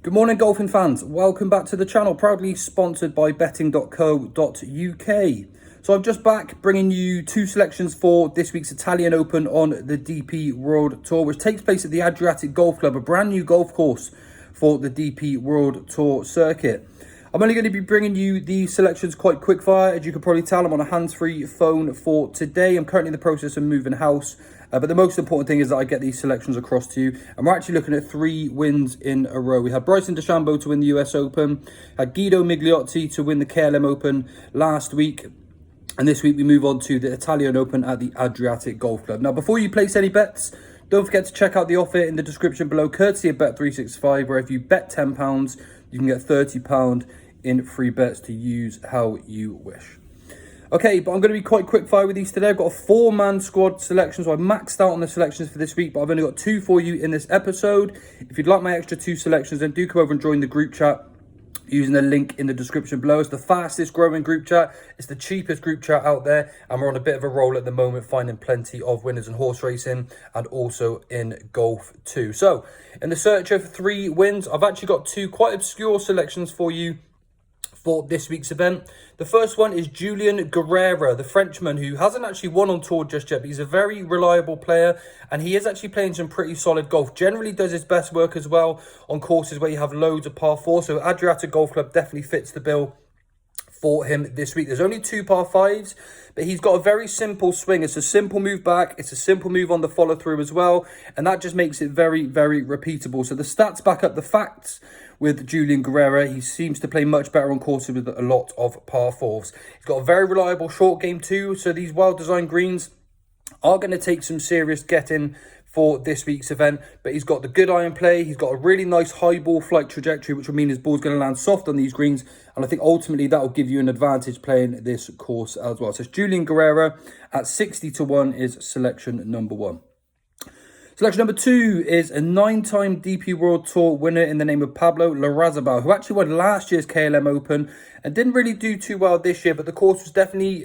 Good morning, golfing fans. Welcome back to the channel, proudly sponsored by betting.co.uk. So I'm just back bringing you two selections for this week's Italian Open on the DP World Tour, which takes place at the Adriatic Golf Club, a brand new golf course for the DP World Tour circuit. I'm only going to be bringing you these selections quite quick fire. As you can probably tell, I'm on a hands-free phone for today. I'm currently in the process of moving house. But the most important thing is that I get these selections across to you. And we're actually looking at 3 wins in a row. We had Bryson Dechambeau to win the US Open. Had Guido Migliozzi to win the KLM Open last week. And this week we move on to the Italian Open at the Adriatic Golf Club. Now, before you place any bets, don't forget to check out the offer in the description below, courtesy of Bet365, where if you bet £10, you can get £30 in free bets to use how you wish. Okay, but I'm going to be quite quick fire with these today. I've got a 4-man squad selection, so I've maxed out on the selections for this week, but I've only got 2 for you in this episode. If you'd like my extra 2 selections, then do come over and join the group chat using the link in the description below. It's the fastest growing group chat. It's the cheapest group chat out there, and we're on a bit of a roll at the moment, finding plenty of winners in horse racing and also in golf too. So, in the search of 3 wins, I've actually got 2 quite obscure selections for you for this week's event. The first one is Julian Guerrera, the Frenchman, who hasn't actually won on tour just yet, but he's a very reliable player, and he is actually playing some pretty solid golf. Generally does his best work as well on courses where you have loads of par 4, so Adriatic Golf Club definitely fits the bill for him this week. There's only 2 par 5s, but he's got a very simple swing. It's a simple move back, it's a simple move on the follow through as well, and that just makes it very, very repeatable. So the stats back up the facts with Julian Guerrera. He seems to play much better on courses with a lot of par 4s. He's got a very reliable short game too, so these well-designed greens are going to take some serious getting for this week's event, but he's got the good iron play. He's got a really nice high ball flight trajectory, which will mean his ball's going to land soft on these greens, and I think ultimately that will give you an advantage playing this course as well. So it's Julian Guerrera at 60 to 1 is selection number 1. Selection number 2 is a 9-time DP World Tour winner in the name of Pablo Larrazabal, who actually won last year's KLM Open and didn't really do too well this year, but the course was definitely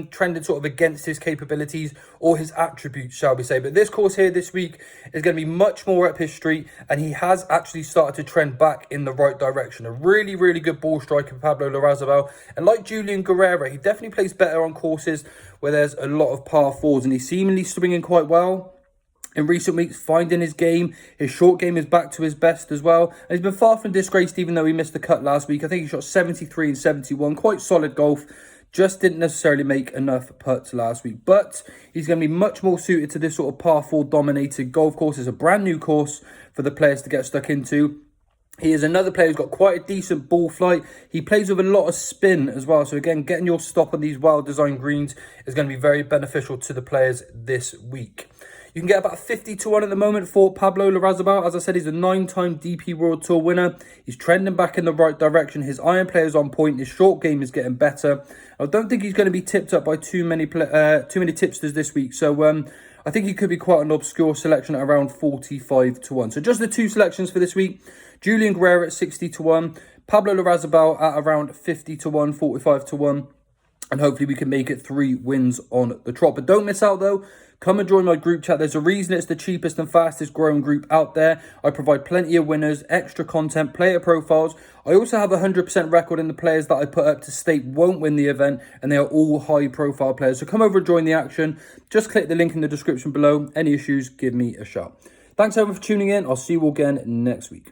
trended sort of against his capabilities or his attributes, shall we say. But this course here this week is going to be much more up his street, and he has actually started to trend back in the right direction. A really, really good ball striker, Pablo Larrazabal. And like Julian Guerrera, he definitely plays better on courses where there's a lot of par 4s, and he's seemingly swinging quite well in recent weeks, finding his game. His short game is back to his best as well. And he's been far from disgraced, even though he missed the cut last week. I think he shot 73 and 71. Quite solid golf. Just didn't necessarily make enough putts last week. But he's going to be much more suited to this sort of par 4 dominated golf course. It's a brand new course for the players to get stuck into. He is another player who's got quite a decent ball flight. He plays with a lot of spin as well. So again, getting your stop on these well-designed greens is going to be very beneficial to the players this week. You can get about 50 to 1 at the moment for Pablo Larrazabal. As I said, he's a 9-time DP World Tour winner. He's trending back in the right direction. His iron play is on point. His short game is getting better. I don't think he's going to be tipped up by too many tipsters this week. So I think he could be quite an obscure selection at around 45 to 1. So just the 2 selections for this week. Julian Guerrera at 60 to 1. Pablo Larrazabal at around 50 to 1, 45 to 1. And hopefully we can make it 3 wins on the trot. But don't miss out though. Come and join my group chat. There's a reason it's the cheapest and fastest growing group out there. I provide plenty of winners, extra content, player profiles. I also have a 100% record in the players that I put up to state won't win the event, and they are all high profile players. So come over and join the action. Just click the link in the description below. Any issues, give me a shout. Thanks everyone for tuning in. I'll see you all again next week.